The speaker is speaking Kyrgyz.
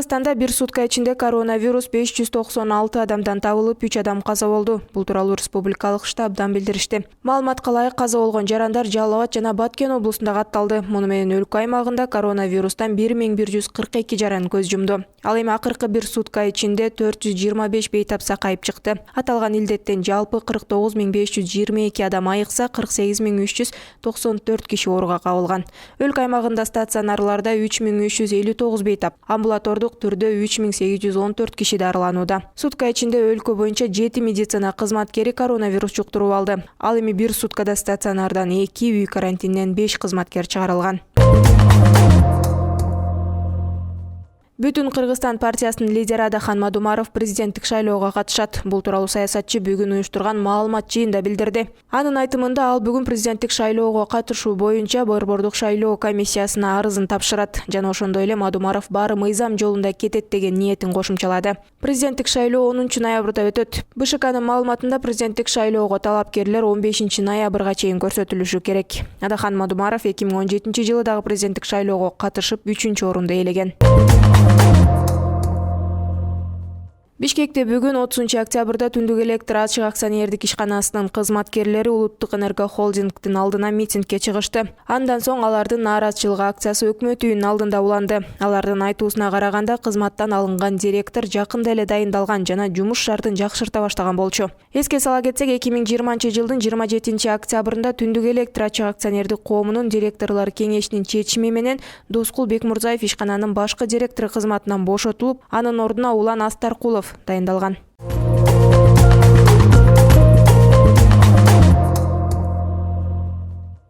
Кыргызстанда бир сутка ичинде коронавирус 596 адамдан табылып, 3 адам каза болду. Бул тууралуу республикалык штабдан билдиришти. Маалыматка ылайык каза болгон жарандар Жалал Абад жана Баткен облусунда катталды. Муну менен өлкө аймагында коронавирустан 1142 жаран көз жумду. Ал эми акыркы бир сутка ичинде 425 бейтап сакайып чыкты. Аталган илдеттен жалпы 49522 адам айыкса, 48394 киши ооруга кабылган. Өлкө аймагында стационарларда 3359 бейтап, амбулатордук түрдө 3814 киши дарыланууда. Сутка ичинде өлкө боюнча 7 медицина кызматкери коронавирус жуктуруп алды. Ал эми бир суткада стационардан 2, үй карантининен 5 кызматкер чыгарылган. Бүтүн Кыргызстан партиясынын лидери Адахан Мадумаров президенттик шайлоого катышат. Бул тууралуу саясатчы бүгүн уюштурган маалымат жыйында билдирди. Анын айтымында ал бүгүн президенттик шайлоого катышуу боюнча Борбордук шайлоо комиссиясына арызын тапшырат жана ошондой эле Мадумаров баары мыйзам жолунда кетет деген ниетин кошумчалады. Президенттик шайлоо 10 ноябрда өтөт. БШКнын маалыматында президенттик шайлоого талапкерлер 15 ноябрга чейин көрсөтүлүшү керек. Адахан Мадумаров 2017 жылы дагы президенттик шайлоого катышып 3-орунду ээлеген. Бишкекте бүгүн 30 октябрда Түндүк электр ачык акционердик ишканасынын кызматкерлери Улуттук энерго холдингдин алдына митингге чыгышты. Андан соң алардын нааразычылык акциясы өкмөт үйүнүн алдында уланды. Алардын айтуусуна караганда кызматтан алынган директор жакында эле дайындалган жана жумуш шартын жакшырта баштаган болчу. Эске сала кетсек, 2020 жылдын 27 октябрында Түндүк электр ачык акционердик коомунун директорлор кеңешинин чечими менен Доскул Бекмурзаев ишкананын башкы директору кызматынан бошотулуп, анын ордуна Улан Астаркулов дайындалган.